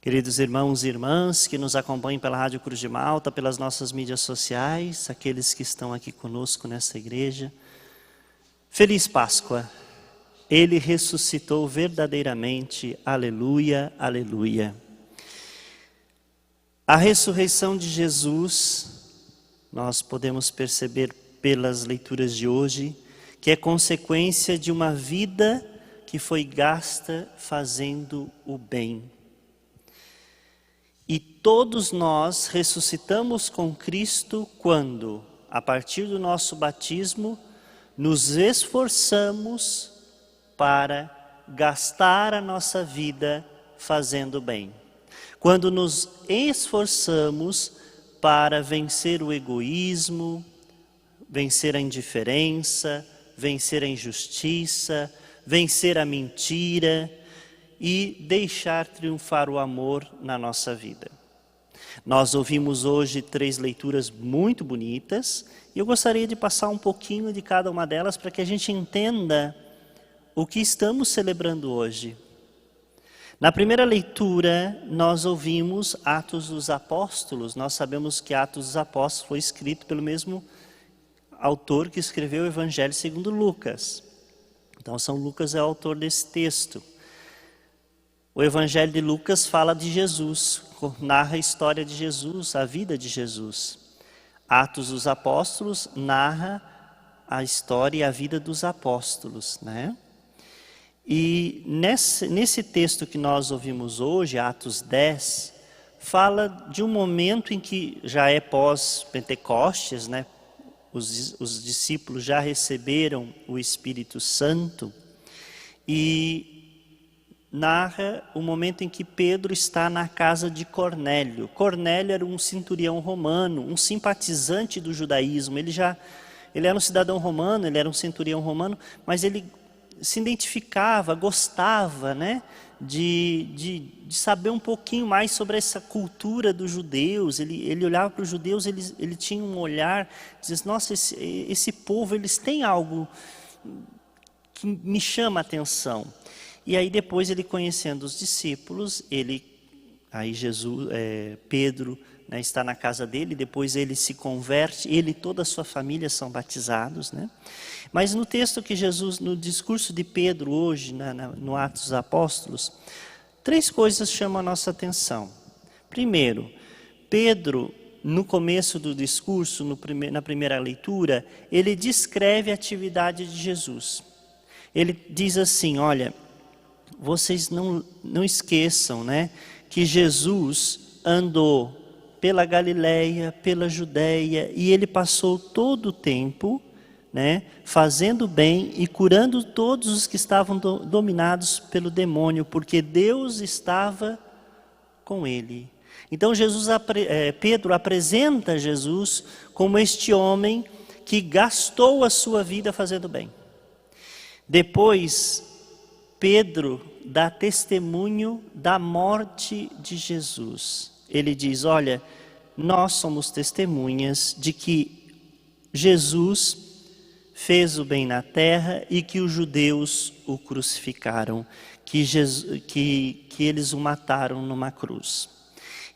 Queridos irmãos e irmãs que nos acompanham pela Rádio Cruz de Malta, pelas nossas mídias sociais, aqueles que estão aqui conosco nessa igreja, Feliz Páscoa! Ele ressuscitou verdadeiramente, aleluia, aleluia. A ressurreição de Jesus, nós podemos perceber pelas leituras de hoje, que é consequência de uma vida que foi gasta fazendo o bem. E todos nós ressuscitamos com Cristo quando, a partir do nosso batismo, nos esforçamos para gastar a nossa vida fazendo bem. Quando nos esforçamos para vencer o egoísmo, vencer a indiferença, vencer a injustiça, vencer a mentira e deixar triunfar o amor na nossa vida. Nós ouvimos hoje 3 leituras muito bonitas e eu gostaria de passar um pouquinho de cada uma delas para que a gente entenda o que estamos celebrando hoje. Na primeira leitura, nós ouvimos Atos dos Apóstolos. Nós sabemos que Atos dos Apóstolos foi escrito pelo mesmo autor que escreveu o Evangelho segundo Lucas. Então, São Lucas é o autor desse texto. O Evangelho de Lucas fala de Jesus, narra a história de Jesus, a vida de Jesus. Atos dos Apóstolos narra a história e a vida dos apóstolos, né? E nesse texto que nós ouvimos hoje, Atos 10, fala de um momento em que já é pós-Pentecostes, né? Os discípulos já receberam o Espírito Santo e narra o momento em que Pedro está na casa de Cornélio. Cornélio era um centurião romano, um simpatizante do judaísmo. Ele era um cidadão romano, ele era um centurião romano, mas ele se identificava, gostava, né, de saber um pouquinho mais sobre essa cultura dos judeus. Ele olhava para os judeus, ele tinha um olhar, dizia, nossa, esse povo, eles têm algo que me chama a atenção. E aí depois ele conhecendo os discípulos, Pedro, né, está na casa dele, depois ele se converte, ele e toda a sua família são batizados, né? Mas no texto que Jesus, no discurso de Pedro hoje, no Atos dos Apóstolos, 3 coisas chamam a nossa atenção. Primeiro, Pedro, no começo do discurso, na primeira leitura, ele descreve a atividade de Jesus. Ele diz assim, olha, vocês não esqueçam, né, que Jesus andou pela Galileia, pela Judeia, e ele passou todo o tempo, né, fazendo bem e curando todos os que estavam dominados pelo demônio, porque Deus estava com ele. Então Pedro apresenta Jesus como este homem que gastou a sua vida fazendo bem. Depois, Pedro dá testemunho da morte de Jesus. Ele diz, olha, nós somos testemunhas de que Jesus fez o bem na terra e que os judeus o crucificaram, que eles o mataram numa cruz.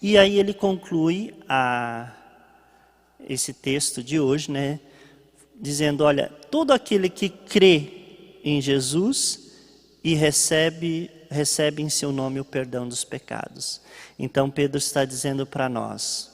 E aí ele conclui esse texto de hoje, né, dizendo, olha, todo aquele que crê em Jesus e recebe em seu nome o perdão dos pecados. Então Pedro está dizendo para nós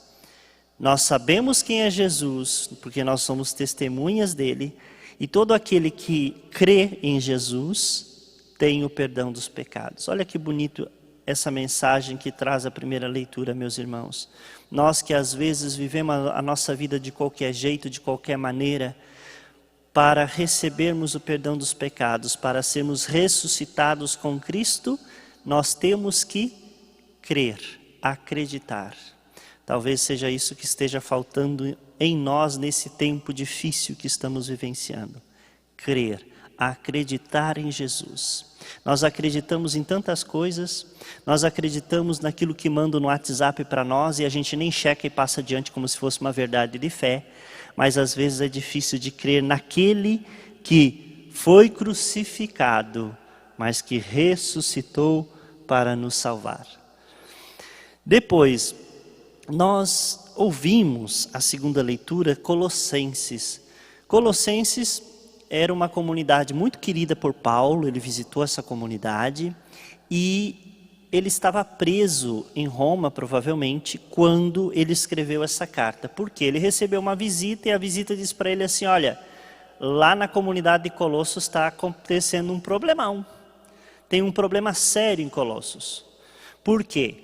sabemos quem é Jesus, porque nós somos testemunhas dele, e todo aquele que crê em Jesus tem o perdão dos pecados. Olha que bonito essa mensagem que traz a primeira leitura, meus irmãos. Nós que às vezes vivemos a nossa vida de qualquer jeito, de qualquer maneira, para recebermos o perdão dos pecados, para sermos ressuscitados com Cristo, nós temos que crer, acreditar. Talvez seja isso que esteja faltando em nós nesse tempo difícil que estamos vivenciando. Crer, acreditar em Jesus. Nós acreditamos em tantas coisas, nós acreditamos naquilo que mandam no WhatsApp para nós e a gente nem checa e passa adiante como se fosse uma verdade de fé. Mas às vezes é difícil de crer naquele que foi crucificado, mas que ressuscitou para nos salvar. Depois, nós ouvimos a segunda leitura, Colossenses. Colossenses era uma comunidade muito querida por Paulo, ele visitou essa comunidade e ele estava preso em Roma, provavelmente, quando ele escreveu essa carta. Porque ele recebeu uma visita e a visita disse para ele assim, olha, lá na comunidade de Colossos está acontecendo um problemão. Tem um problema sério em Colossos. Por quê?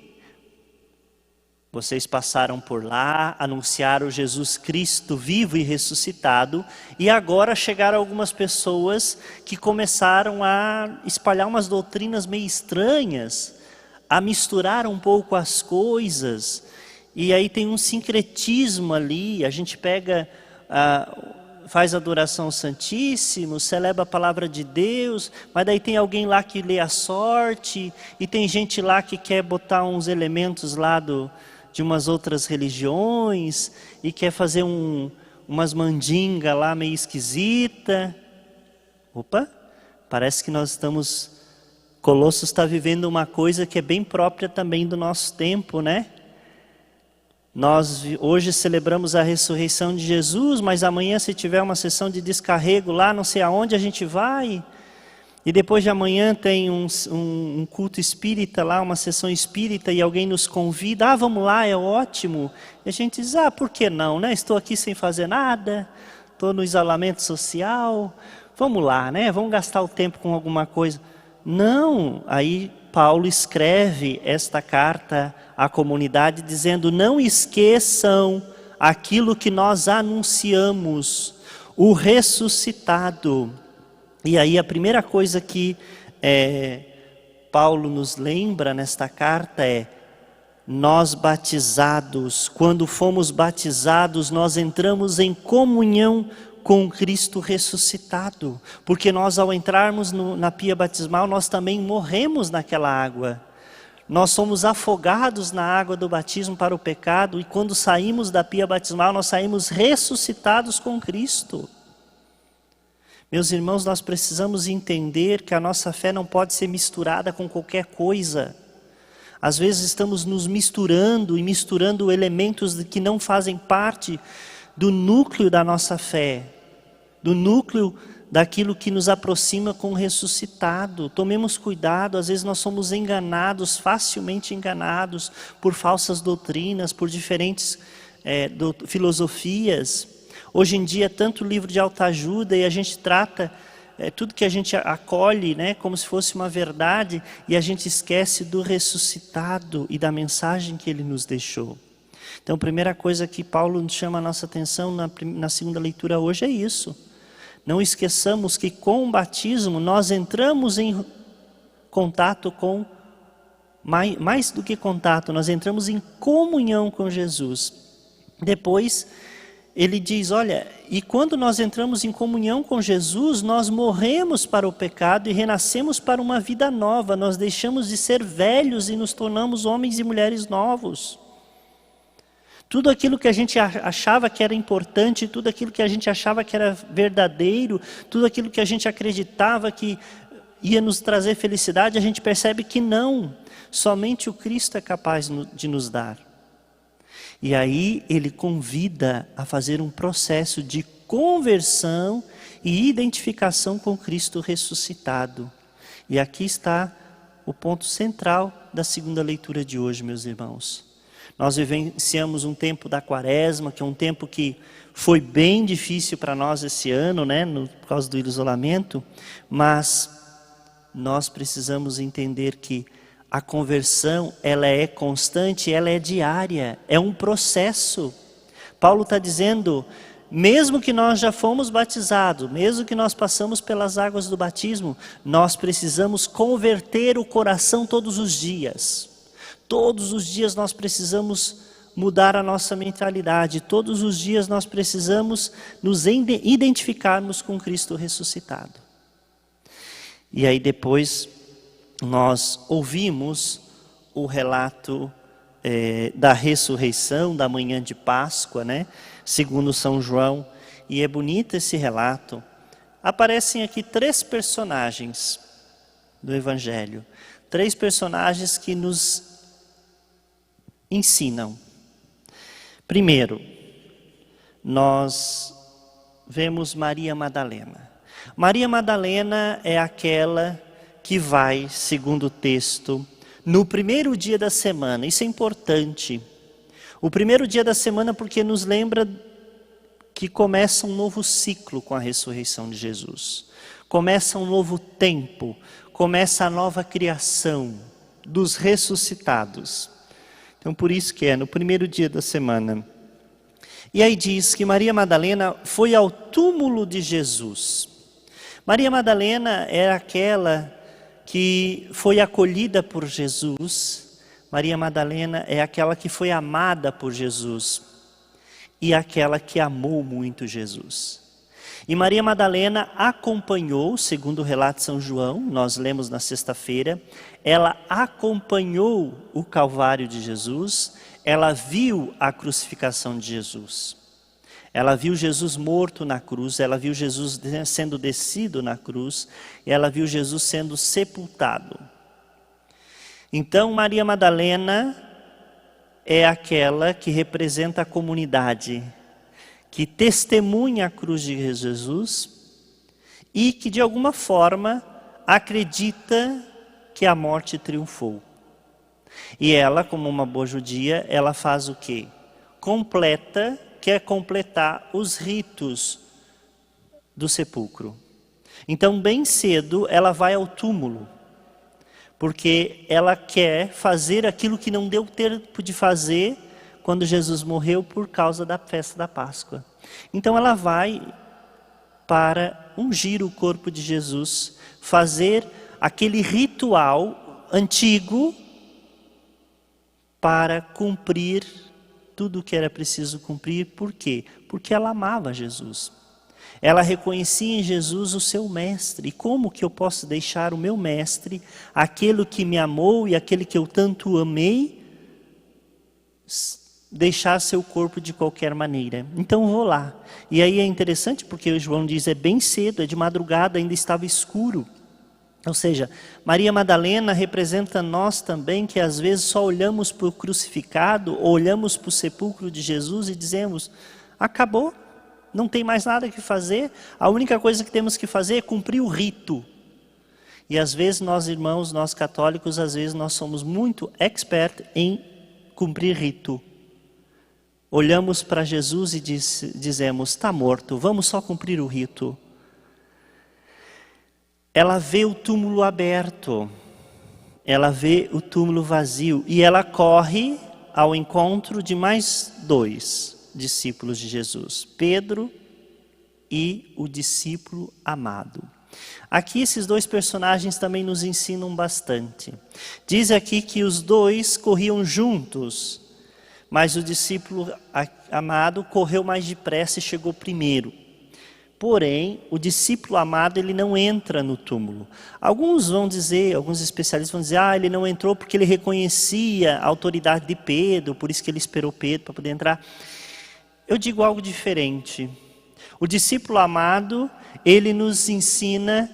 Vocês passaram por lá, anunciaram Jesus Cristo vivo e ressuscitado, e agora chegaram algumas pessoas que começaram a espalhar umas doutrinas meio estranhas, a misturar um pouco as coisas, e aí tem um sincretismo ali, a gente pega, faz adoração ao Santíssimo, celebra a palavra de Deus, mas daí tem alguém lá que lê a sorte, e tem gente lá que quer botar uns elementos lá de umas outras religiões, e quer fazer umas mandingas lá meio esquisita. Opa, parece que nós estamos... Colossos está vivendo uma coisa que é bem própria também do nosso tempo, né? Nós hoje celebramos a ressurreição de Jesus, mas amanhã se tiver uma sessão de descarrego lá, não sei aonde a gente vai. E depois de amanhã tem um culto espírita lá, uma sessão espírita, e alguém nos convida, vamos lá, é ótimo. E a gente diz, por que não, né? Estou aqui sem fazer nada, estou no isolamento social, vamos lá, né? Vamos gastar o tempo com alguma coisa. Não, aí Paulo escreve esta carta à comunidade dizendo, não esqueçam aquilo que nós anunciamos, o ressuscitado. E aí a primeira coisa que Paulo nos lembra nesta carta é, nós batizados, quando fomos batizados, nós entramos em comunhão com Cristo ressuscitado, porque nós ao entrarmos na pia batismal, nós também morremos naquela água. Nós somos afogados na água do batismo para o pecado, e quando saímos da pia batismal, nós saímos ressuscitados com Cristo. Meus irmãos, nós precisamos entender que a nossa fé não pode ser misturada com qualquer coisa. Às vezes estamos nos misturando e misturando elementos que não fazem parte do núcleo da nossa fé, do núcleo daquilo que nos aproxima com o ressuscitado. Tomemos cuidado, às vezes nós somos enganados, facilmente enganados por falsas doutrinas, por diferentes filosofias. Hoje em dia, tanto livro de autoajuda e a gente trata tudo que a gente acolhe, né, como se fosse uma verdade, e a gente esquece do ressuscitado e da mensagem que ele nos deixou. Então, a primeira coisa que Paulo chama a nossa atenção na segunda leitura hoje é isso. Não esqueçamos que com o batismo nós entramos em contato com, mais do que contato, nós entramos em comunhão com Jesus. Depois, ele diz, olha, e quando nós entramos em comunhão com Jesus, nós morremos para o pecado e renascemos para uma vida nova. Nós deixamos de ser velhos e nos tornamos homens e mulheres novos. Tudo aquilo que a gente achava que era importante, tudo aquilo que a gente achava que era verdadeiro, tudo aquilo que a gente acreditava que ia nos trazer felicidade, a gente percebe que não. Somente o Cristo é capaz de nos dar. E aí ele convida a fazer um processo de conversão e identificação com Cristo ressuscitado. E aqui está o ponto central da segunda leitura de hoje, meus irmãos. Nós vivenciamos um tempo da quaresma, que é um tempo que foi bem difícil para nós esse ano, né, por causa do isolamento, mas nós precisamos entender que a conversão, ela é constante, ela é diária, é um processo. Paulo está dizendo, mesmo que nós já fomos batizados, mesmo que nós passamos pelas águas do batismo, nós precisamos converter o coração todos os dias. Todos os dias nós precisamos mudar a nossa mentalidade, todos os dias nós precisamos nos identificarmos com Cristo ressuscitado. E aí depois nós ouvimos o relato da ressurreição, da manhã de Páscoa, né? Segundo São João, e é bonito esse relato. Aparecem aqui 3 personagens do Evangelho, 3 personagens que nos ensinam. Primeiro, nós vemos Maria Madalena. Maria Madalena é aquela que vai, segundo o texto, no primeiro dia da semana. Isso é importante. O primeiro dia da semana porque nos lembra que começa um novo ciclo com a ressurreição de Jesus. Começa um novo tempo, começa a nova criação dos ressuscitados. Então por isso que é no primeiro dia da semana. E aí diz que Maria Madalena foi ao túmulo de Jesus. Maria Madalena era aquela que foi acolhida por Jesus. Maria Madalena é aquela que foi amada por Jesus e aquela que amou muito Jesus. E Maria Madalena acompanhou, segundo o relato de São João, nós lemos na sexta-feira, ela acompanhou o Calvário de Jesus, ela viu a crucificação de Jesus. Ela viu Jesus morto na cruz, ela viu Jesus sendo descido na cruz, e ela viu Jesus sendo sepultado. Então Maria Madalena é aquela que representa a comunidade, que testemunha a cruz de Jesus e que de alguma forma acredita que a morte triunfou. E ela, como uma boa judia, ela faz o quê? Quer completar os ritos do sepulcro. Então bem cedo ela vai ao túmulo, porque ela quer fazer aquilo que não deu tempo de fazer quando Jesus morreu por causa da festa da Páscoa. Então ela vai para ungir o corpo de Jesus, fazer aquele ritual antigo para cumprir tudo o que era preciso cumprir. Por quê? Porque ela amava Jesus. Ela reconhecia em Jesus o seu mestre. E como que eu posso deixar o meu mestre, aquele que me amou e aquele que eu tanto amei, deixar seu corpo de qualquer maneira? Então vou lá. E aí é interessante porque o João diz, é bem cedo, é de madrugada, ainda estava escuro. Ou seja, Maria Madalena representa nós também, que às vezes só olhamos para o crucificado, ou olhamos para o sepulcro de Jesus e dizemos, acabou, não tem mais nada que fazer, a única coisa que temos que fazer é cumprir o rito. E às vezes nós irmãos, nós católicos, às vezes nós somos muito expert em cumprir rito. Olhamos para Jesus e dizemos, está morto, vamos só cumprir o rito. Ela vê o túmulo aberto, ela vê o túmulo vazio e ela corre ao encontro de mais 2 discípulos de Jesus, Pedro e o discípulo amado. Aqui esses 2 personagens também nos ensinam bastante. Diz aqui que os 2 corriam juntos, mas o discípulo amado correu mais depressa e chegou primeiro. Porém, o discípulo amado, ele não entra no túmulo. Alguns especialistas vão dizer, ele não entrou porque ele reconhecia a autoridade de Pedro, por isso que ele esperou Pedro para poder entrar. Eu digo algo diferente. O discípulo amado, ele nos ensina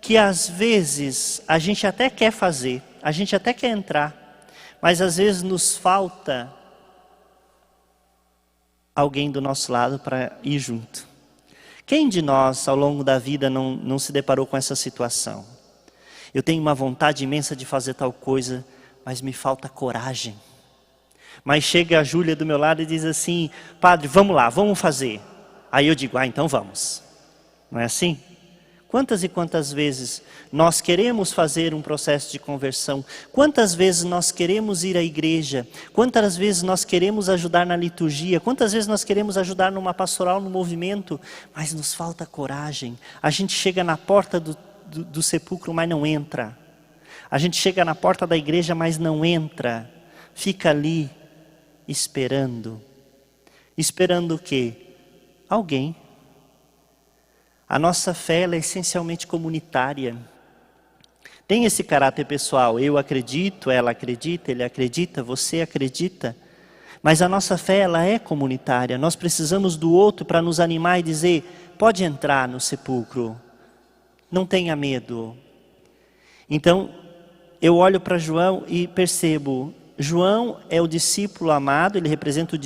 que às vezes a gente até quer fazer, a gente até quer entrar, mas às vezes nos falta alguém do nosso lado para ir junto. Quem de nós, ao longo da vida, não se deparou com essa situação? Eu tenho uma vontade imensa de fazer tal coisa, mas me falta coragem. Mas chega a Júlia do meu lado e diz assim, padre, vamos lá, vamos fazer. Aí eu digo, então vamos. Não é assim? Quantas e quantas vezes nós queremos fazer um processo de conversão? Quantas vezes nós queremos ir à igreja? Quantas vezes nós queremos ajudar na liturgia? Quantas vezes nós queremos ajudar numa pastoral, no movimento? Mas nos falta coragem. A gente chega na porta do sepulcro, mas não entra. A gente chega na porta da igreja, mas não entra. Fica ali, esperando. Esperando o quê? Alguém. A nossa fé ela é essencialmente comunitária. Tem esse caráter pessoal, eu acredito, ela acredita, ele acredita, você acredita. Mas a nossa fé ela é comunitária, nós precisamos do outro para nos animar e dizer, pode entrar no sepulcro, não tenha medo. Então, eu olho para João e percebo, João é o discípulo amado, ele representa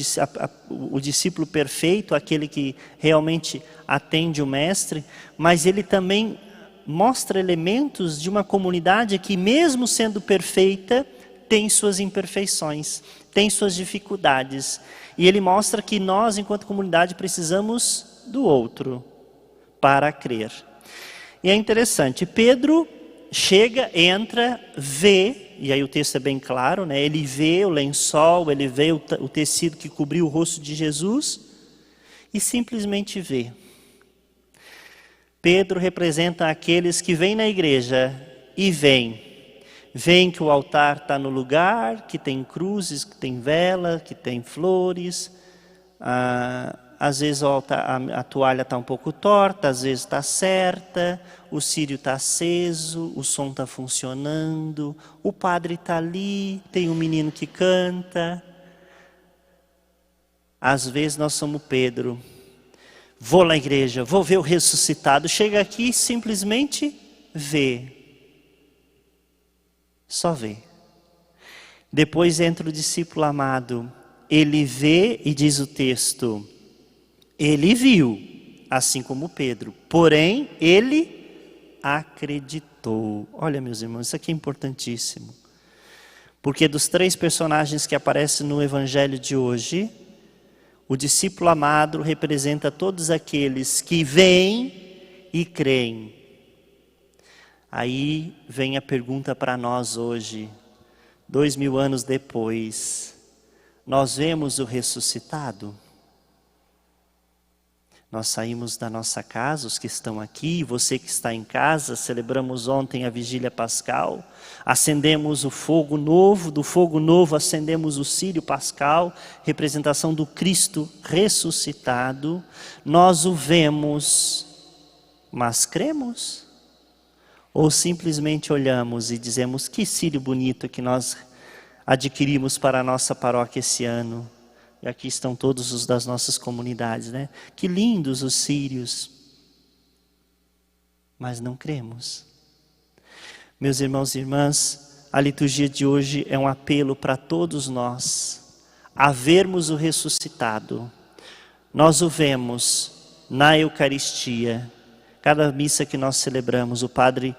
o discípulo perfeito, aquele que realmente atende o mestre, mas ele também mostra elementos de uma comunidade que, mesmo sendo perfeita, tem suas imperfeições, tem suas dificuldades. E ele mostra que nós, enquanto comunidade, precisamos do outro para crer. E é interessante, Pedro chega, entra, vê, e aí o texto é bem claro, né? Ele vê o lençol, ele vê o tecido que cobriu o rosto de Jesus e simplesmente vê. Pedro representa aqueles que vêm na igreja e veem que o altar está no lugar, que tem cruzes, que tem vela, que tem flores. Às vezes a toalha está um pouco torta, às vezes está certa, o círio está aceso, o som está funcionando, o padre está ali, tem um menino que canta. Às vezes nós somos Pedro. Vou na igreja, vou ver o ressuscitado. Chega aqui e simplesmente vê. Só vê. Depois entra o discípulo amado. Ele vê e diz o texto, ele viu, assim como Pedro. Porém, ele acreditou. Olha, meus irmãos, isso aqui é importantíssimo. Porque dos 3 personagens que aparecem no evangelho de hoje, o discípulo amado representa todos aqueles que veem e creem. Aí vem a pergunta para nós hoje, 2000 anos depois, nós vemos o ressuscitado? Nós saímos da nossa casa, os que estão aqui, você que está em casa, celebramos ontem a vigília pascal, acendemos o fogo novo, do fogo novo acendemos o círio pascal, representação do Cristo ressuscitado. Nós o vemos, mas cremos? Ou simplesmente olhamos e dizemos, que círio bonito que nós adquirimos para a nossa paróquia esse ano. E aqui estão todos os das nossas comunidades, né? Que lindos os círios. Mas não cremos. Meus irmãos e irmãs, a liturgia de hoje é um apelo para todos nós a vermos o ressuscitado. Nós o vemos na Eucaristia. Cada missa que nós celebramos, o Padre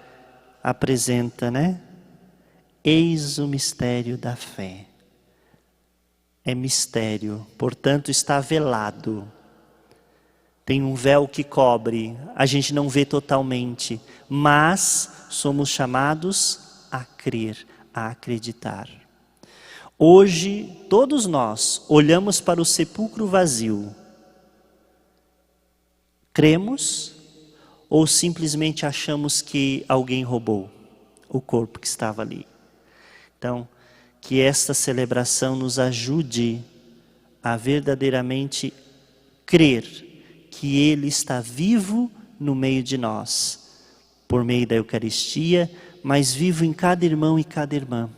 apresenta, né? Eis o mistério da fé. É mistério, portanto está velado. Tem um véu que cobre, a gente não vê totalmente, mas somos chamados a crer, a acreditar. Hoje, todos nós olhamos para o sepulcro vazio. Cremos ou simplesmente achamos que alguém roubou o corpo que estava ali? Então, que esta celebração nos ajude a verdadeiramente crer que Ele está vivo no meio de nós, por meio da Eucaristia, mas vivo em cada irmão e cada irmã.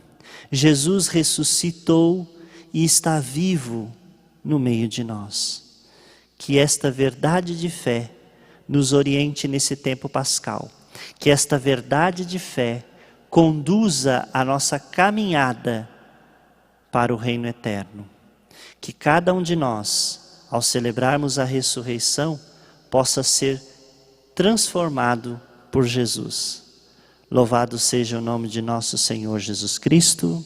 Jesus ressuscitou e está vivo no meio de nós. Que esta verdade de fé nos oriente nesse tempo pascal. Que esta verdade de fé conduza a nossa caminhada para o reino eterno. Que cada um de nós, ao celebrarmos a ressurreição, possa ser transformado por Jesus. Louvado seja o nome de nosso Senhor Jesus Cristo.